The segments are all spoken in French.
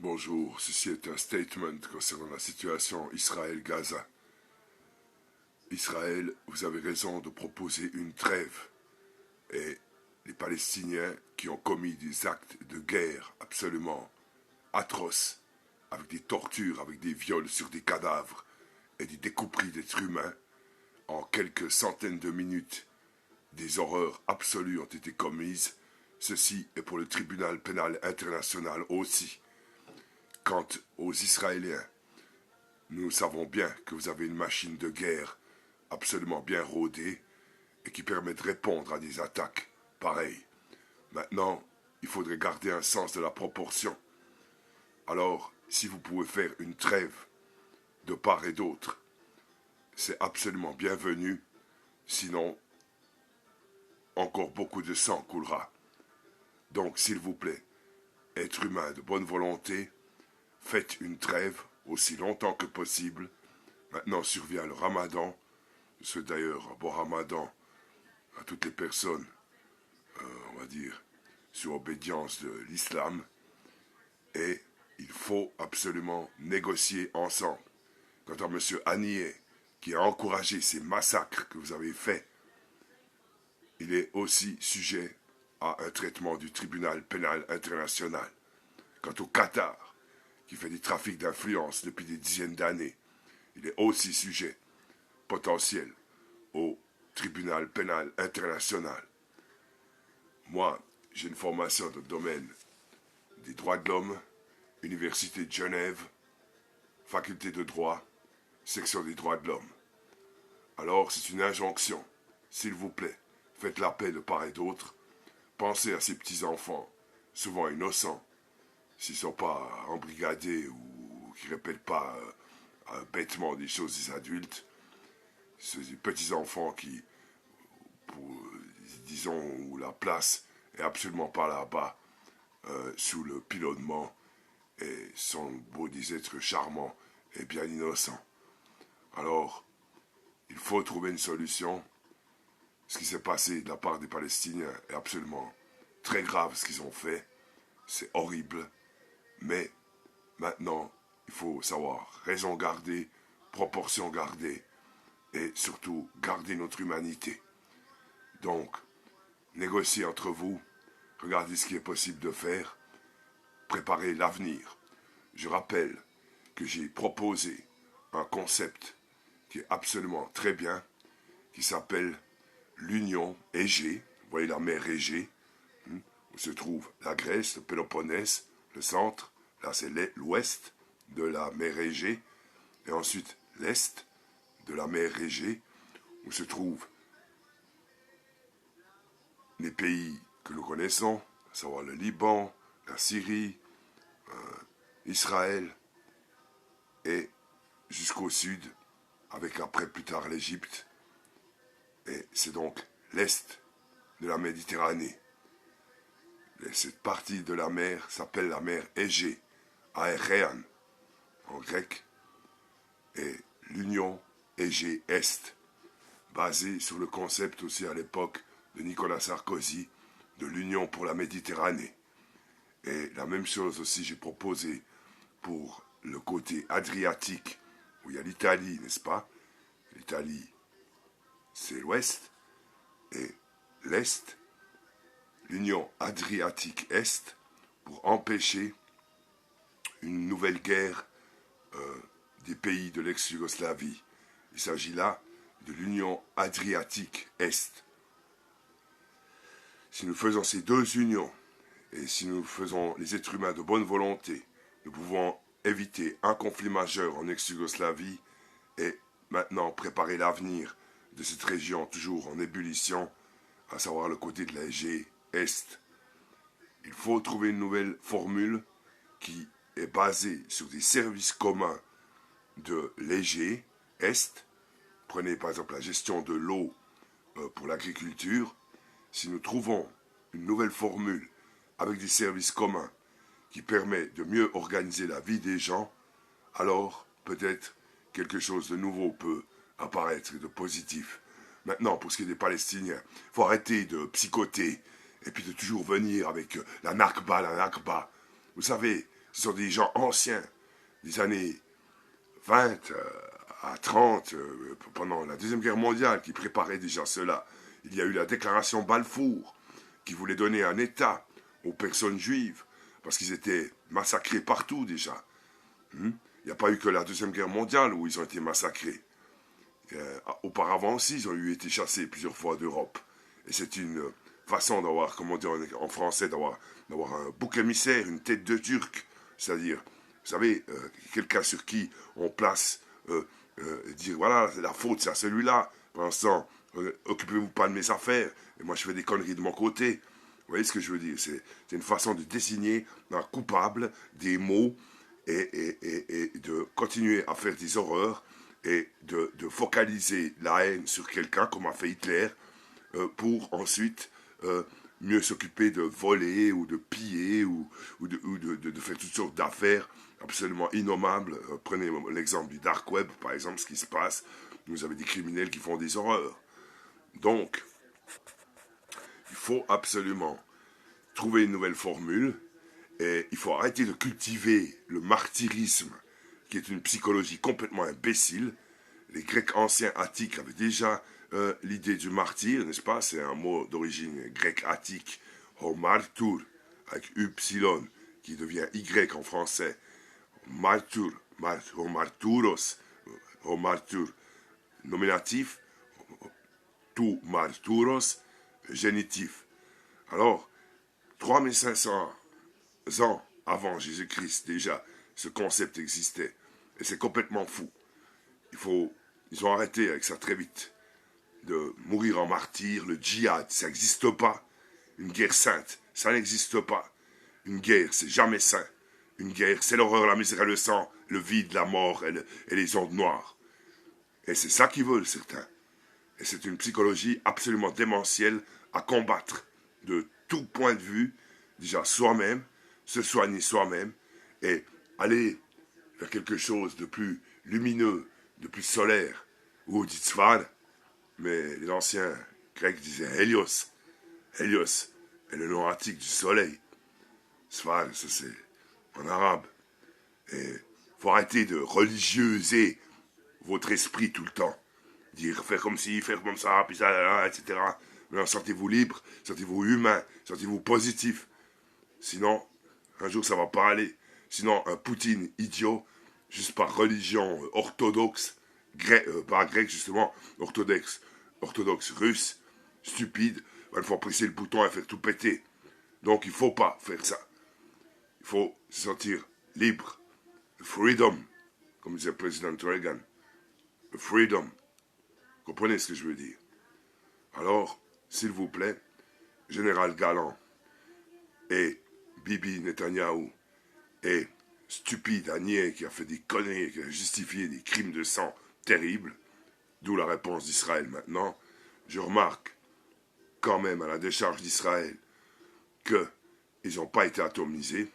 Bonjour, ceci est un statement concernant la situation Israël-Gaza. Israël, vous avez raison de proposer une trêve. Et les Palestiniens qui ont commis des actes de guerre absolument atroces, avec des tortures, avec des viols sur des cadavres et des découperies d'êtres humains, en quelques centaines de minutes, des horreurs absolues ont été commises. Ceci est pour le tribunal pénal international aussi. Quant aux Israéliens, nous savons bien que vous avez une machine de guerre absolument bien rodée et qui permet de répondre à des attaques pareilles. Maintenant, il faudrait garder un sens de la proportion. Alors, si vous pouvez faire une trêve de part et d'autre, c'est absolument bienvenu. Sinon, encore beaucoup de sang coulera. Donc, s'il vous plaît, êtres humains de bonne volonté, faites une trêve aussi longtemps que possible. Maintenant survient le ramadan. Je souhaite d'ailleurs un bon ramadan à toutes les personnes, on va dire, sous obédience de l'islam. Et il faut absolument négocier ensemble. Quant à M. Haniyeh, qui a encouragé ces massacres que vous avez faits, il est aussi sujet à un traitement du tribunal pénal international. Quant au Qatar, qui fait des trafics d'influence depuis des dizaines d'années, il est aussi sujet potentiel au tribunal pénal international. Moi, j'ai une formation dans le domaine des droits de l'homme, Université de Genève, faculté de droit, section des droits de l'homme. Alors, c'est une injonction. S'il vous plaît, faites la paix de part et d'autre. Pensez à ces petits-enfants, souvent innocents, s'ils ne sont pas embrigadés ou qui ne répètent pas bêtement des choses des adultes. Ces petits-enfants qui, disons, où la place est absolument pas là-bas, sous le pilonnement, et sont beaux des êtres charmants et bien innocents. Alors, il faut trouver une solution. Ce qui s'est passé de la part des Palestiniens est absolument très grave, ce qu'ils ont fait. C'est horrible. Mais maintenant, il faut savoir raison garder, proportion garder, et surtout garder notre humanité. Donc, négociez entre vous, regardez ce qui est possible de faire, préparez l'avenir. Je rappelle que j'ai proposé un concept qui est absolument très bien, qui s'appelle l'Union Égée. Vous voyez la mer Égée, où se trouve la Grèce, le Péloponnèse, le centre. Là, c'est l'ouest de la mer Égée. Et ensuite, l'est de la mer Égée, où se trouvent les pays que nous connaissons, à savoir le Liban, la Syrie, Israël, et jusqu'au sud, avec après plus tard l'Égypte. Et c'est donc l'est de la Méditerranée. Et cette partie de la mer s'appelle la mer Égée, Aegean en grec, et l'Union Égée-Est, basée sur le concept aussi à l'époque de Nicolas Sarkozy de l'Union pour la Méditerranée. Et la même chose aussi j'ai proposé pour le côté adriatique, où il y a l'Italie, n'est-ce pas? L'Italie, c'est l'ouest, et l'est, l'Union Adriatique-Est, pour empêcher une nouvelle guerre des pays de l'ex-Yougoslavie. Il s'agit là de l'Union Adriatique-Est. Si nous faisons ces deux unions, et si nous faisons les êtres humains de bonne volonté, nous pouvons éviter un conflit majeur en ex-Yougoslavie et maintenant préparer l'avenir de cette région toujours en ébullition, à savoir le côté de l'Égée Est. Il faut trouver une nouvelle formule qui est basée sur des services communs de l'Égée Est. Prenez par exemple la gestion de l'eau pour l'agriculture. Si nous trouvons une nouvelle formule avec des services communs qui permet de mieux organiser la vie des gens, alors peut-être quelque chose de nouveau peut apparaître, de positif. Maintenant, pour ce qui est des Palestiniens, il faut arrêter de psychoter et puis de toujours venir avec la Nakba, la Nakba. Vous savez, Ce sont des gens anciens, des années 20 à 30, pendant la Deuxième Guerre mondiale, qui préparaient déjà cela. Il y a eu la déclaration Balfour, qui voulait donner un État aux personnes juives, parce qu'ils étaient massacrés partout déjà. Il n'y a pas eu que la Deuxième Guerre mondiale où ils ont été massacrés. Auparavant aussi, ils ont été chassés plusieurs fois d'Europe. Et c'est une façon d'avoir, comment dire en français, d'avoir un bouc émissaire, une tête de turc. C'est-à-dire, vous savez, quelqu'un sur qui on place, dire voilà, la faute c'est à celui-là. Pour l'instant, occupez-vous pas de mes affaires. Et moi je fais des conneries de mon côté. Vous voyez ce que je veux dire? C'est une façon de désigner un coupable des maux et de continuer à faire des horreurs et de focaliser la haine sur quelqu'un, comme a fait Hitler, pour ensuite mieux s'occuper de voler ou de piller ou de faire toutes sortes d'affaires absolument innommables. Prenez l'exemple du Dark Web, par exemple, ce qui se passe. Vous avez des criminels qui font des horreurs. Donc, il faut absolument trouver une nouvelle formule et il faut arrêter de cultiver le martyrisme, qui est une psychologie complètement imbécile. Les Grecs anciens attiques avaient déjà l'idée du martyr, n'est-ce pas? C'est un mot d'origine grecque attique, homartur, avec Y, qui devient Y en français. Martur, homarturos, homartur, nominatif, tu marturos, génitif. Alors, 3500 ans avant Jésus-Christ, déjà, ce concept existait. Et c'est complètement fou. Ils ont arrêté avec ça très vite. De mourir en martyr, le djihad, ça n'existe pas. Une guerre sainte, ça n'existe pas. Une guerre, c'est jamais sain. Une guerre, c'est l'horreur, la misère et le sang, le vide, la mort et les ondes noires. Et c'est ça qu'ils veulent, certains. Et c'est une psychologie absolument démentielle à combattre de tout point de vue, déjà soi-même, se soigner soi-même et aller vers quelque chose de plus lumineux, de plus solaire, ou dit Svan, mais les anciens Grecs disaient Hélios. Hélios est le nom antique du soleil. Svan, ça c'est en arabe. Et faut arrêter de religieuser votre esprit tout le temps. Dire faire comme ci, faire comme ça, puis ça, etc. Mais sentez-vous libre, sentez-vous humain, sentez-vous positif. Sinon, un jour ça va pas aller. Sinon, un Poutine idiot, juste par religion orthodoxe, pas grec justement, orthodoxe russe, stupide, il faut presser le bouton et faire tout péter. Donc il faut pas faire ça. Il faut se sentir libre. Freedom, comme disait le président Reagan. Freedom. Vous comprenez ce que je veux dire? Alors, s'il vous plaît, Général Galland et Bibi Netanyahou et stupide Agnier qui a fait des conneries, qui a justifié des crimes de sang terribles, d'où la réponse d'Israël maintenant, je remarque quand même à la décharge d'Israël qu'ils n'ont pas été atomisés.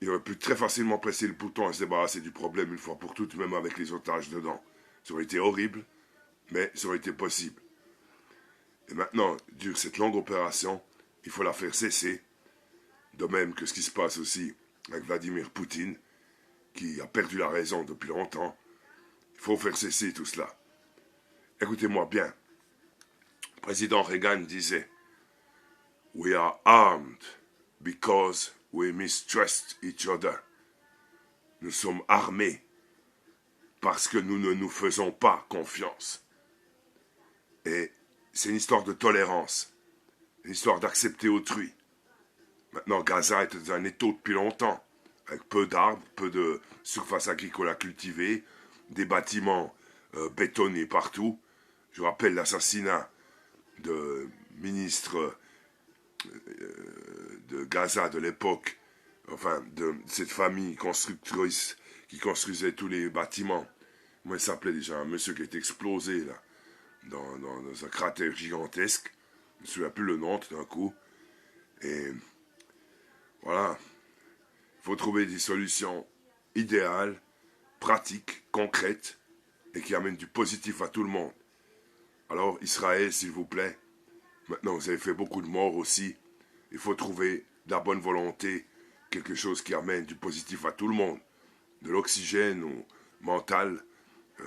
Ils auraient pu très facilement presser le bouton et se débarrasser du problème une fois pour toutes, même avec les otages dedans. Ça aurait été horrible, mais ça aurait été possible. Et maintenant, dure cette longue opération, il faut la faire cesser, de même que ce qui se passe aussi avec Vladimir Poutine, qui a perdu la raison depuis longtemps. Il faut faire cesser tout cela. Écoutez-moi bien. Le président Reagan disait « We are armed because we mistrust each other. » Nous sommes armés parce que nous ne nous faisons pas confiance. Et c'est une histoire de tolérance, une histoire d'accepter autrui. Maintenant, Gaza est dans un étau depuis longtemps, avec peu d'arbres, peu de surface agricole à cultiver, des bâtiments bétonnés partout. Je rappelle l'assassinat de ministre de Gaza de l'époque, enfin de cette famille constructrice qui construisait tous les bâtiments. Comment il s'appelait déjà? Un monsieur qui a été explosé là, dans un cratère gigantesque. Je ne me souviens plus le nom tout d'un coup. Et voilà, il faut trouver des solutions idéales, pratiques, concrètes, et qui amènent du positif à tout le monde. Alors, Israël, s'il vous plaît, maintenant vous avez fait beaucoup de morts aussi, il faut trouver de la bonne volonté, quelque chose qui amène du positif à tout le monde, de l'oxygène au mental,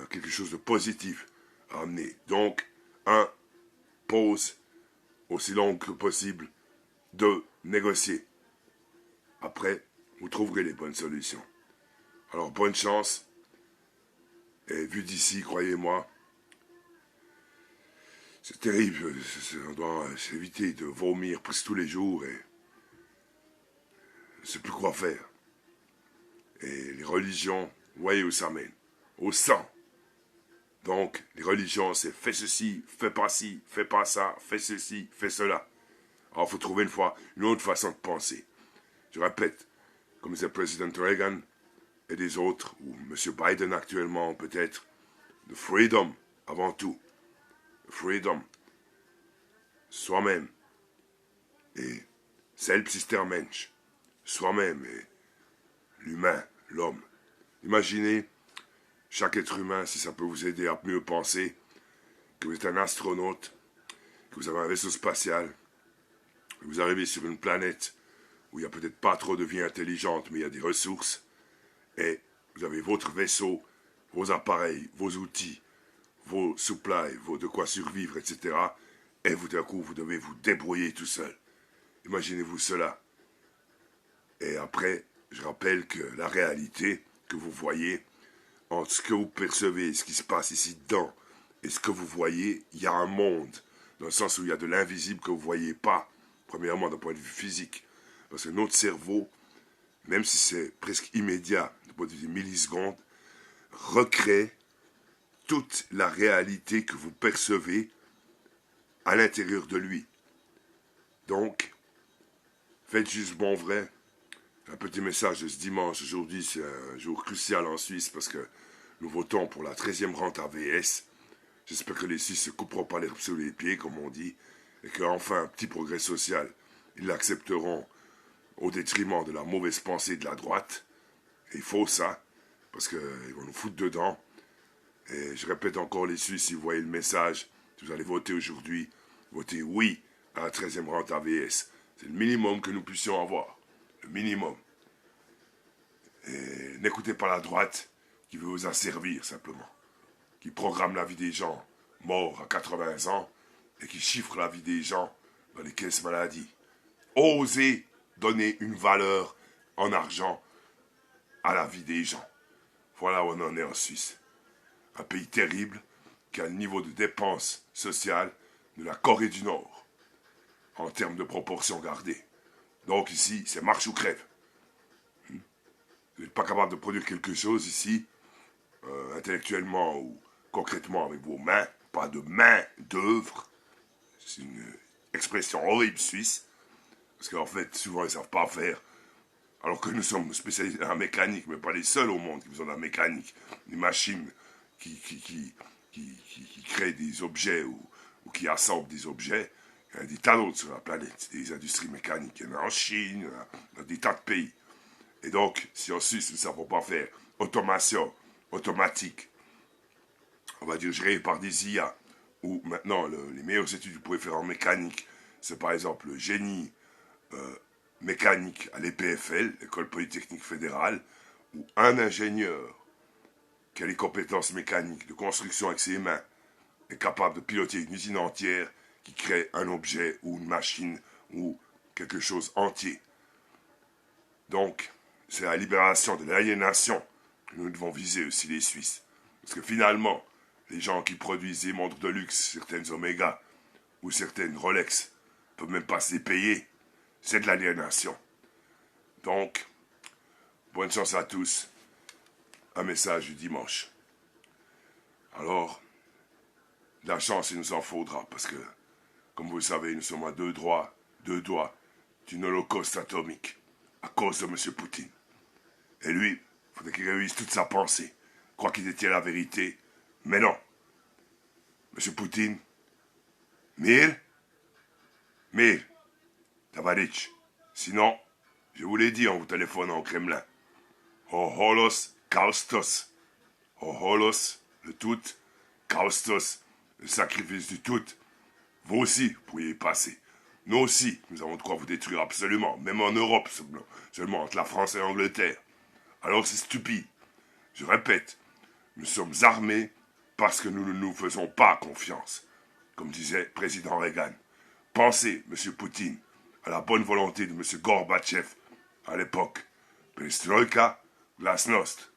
quelque chose de positif à amener. Donc, pause aussi longue que possible. 2, négocier. Après, vous trouverez les bonnes solutions. Alors, bonne chance. Et vu d'ici, croyez-moi, c'est terrible. On doit éviter de vomir presque tous les jours et ne sait plus quoi faire. Et les religions, vous voyez où ça mène. Au sang. Donc, les religions, c'est fais ceci, fais pas ça, fais ceci, fais cela. Alors, il faut trouver une autre façon de penser. Je répète, comme disait le président Reagan et des autres, ou M. Biden actuellement peut-être, the freedom avant tout. The freedom. Soi-même. Et Selbstverständlich. Soi-même et l'humain, l'homme. Imaginez chaque être humain, si ça peut vous aider à mieux penser, que vous êtes un astronaute, que vous avez un vaisseau spatial, que vous arrivez sur une planète où il n'y a peut-être pas trop de vie intelligente, mais il y a des ressources, et vous avez votre vaisseau, vos appareils, vos outils, vos supplies, de quoi survivre, etc. Et vous, d'un coup, vous devez vous débrouiller tout seul. Imaginez-vous cela. Et après, je rappelle que la réalité que vous voyez, entre ce que vous percevez, ce qui se passe ici dedans, et ce que vous voyez, il y a un monde, dans le sens où il y a de l'invisible que vous ne voyez pas, premièrement d'un point de vue physique. Parce que notre cerveau, même si c'est presque immédiat, du point de vue des millisecondes, recrée toute la réalité que vous percevez à l'intérieur de lui. Donc, faites juste bon vrai. Un petit message de ce dimanche. Aujourd'hui, c'est un jour crucial en Suisse parce que nous votons pour la 13e rente AVS. J'espère que les Suisses ne se couperont pas l'herbe sous les pieds, comme on dit, et qu'enfin un petit progrès social, ils l'accepteront au détriment de la mauvaise pensée de la droite. Et il faut ça, parce qu'ils vont nous foutre dedans. Et je répète encore, les Suisses, si vous voyez le message, si vous allez voter aujourd'hui, votez oui à la 13e rente AVS. C'est le minimum que nous puissions avoir. Le minimum. Et n'écoutez pas la droite qui veut vous asservir, simplement. Qui programme la vie des gens morts à 80 ans et qui chiffre la vie des gens dans les caisses maladie. Osez donner une valeur en argent à la vie des gens. Voilà où on en est en Suisse. Un pays terrible qui a le niveau de dépenses sociales de la Corée du Nord, en termes de proportions gardées. Donc ici, c'est marche ou crève. Vous n'êtes pas capable de produire quelque chose ici, intellectuellement ou concrètement avec vos mains, pas de main d'œuvre. C'est une expression horrible suisse, parce qu'en fait, souvent, ils ne savent pas faire, alors que nous sommes spécialisés dans la mécanique, mais pas les seuls au monde qui font de la mécanique. Des machines qui créent des objets ou qui assemblent des objets. Il y a des tas d'autres sur la planète, des industries mécaniques. Il y en a en Chine, dans des tas de pays. Et donc, si en Suisse, nous ne savons pas faire automation, automatique, on va dire gérée par des IA, ou maintenant, les meilleures études que vous pouvez faire en mécanique, c'est par exemple le génie mécanique à l'EPFL, l'École Polytechnique Fédérale, où un ingénieur qui a les compétences mécaniques de construction avec ses mains est capable de piloter une usine entière qui crée un objet ou une machine ou quelque chose entier. Donc, c'est la libération de l'aliénation que nous devons viser aussi les Suisses. Parce que finalement, les gens qui produisent des montres de luxe, certaines Omega ou certaines Rolex, ne peuvent même pas se les payer. C'est de l'aliénation. Donc, bonne chance à tous. Un message du dimanche. Alors, la chance, il nous en faudra, parce que, comme vous le savez, nous sommes à deux doigts d'une holocauste atomique, à cause de M. Poutine. Et lui, il faudrait qu'il réunisse toute sa pensée, croit qu'il détient la vérité, mais non. M. Poutine, Mir, Tavaric. Sinon, je vous l'ai dit en vous téléphonant au Kremlin. Holos Kaustos. Holos, le tout, Kaustos, le sacrifice du tout. Vous aussi, vous pourriez y passer. Nous aussi, nous avons de quoi vous détruire absolument, même en Europe, seulement entre la France et l'Angleterre. Alors c'est stupide. Je répète, nous sommes armés parce que nous ne nous faisons pas confiance. Comme disait le président Reagan. Pensez, M. Poutine, à la bonne volonté de M. Gorbatchev à l'époque. Perestroïka, glasnost.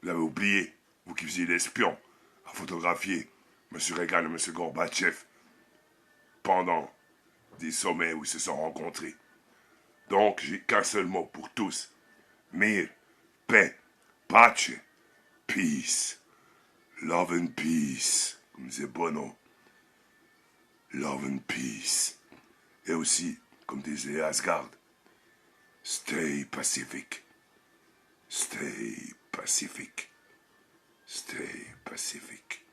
Vous avez oublié, vous qui faisiez l'espion, à photographier M. Reagan et M. Gorbatchev pendant des sommets où ils se sont rencontrés. Donc, j'ai qu'un seul mot pour tous. Mir, paix, pace, peace. Love and peace, comme disait Bono. Love and peace. Et aussi, comme disait Asgard, stay pacific. Stay pacific. Stay pacific.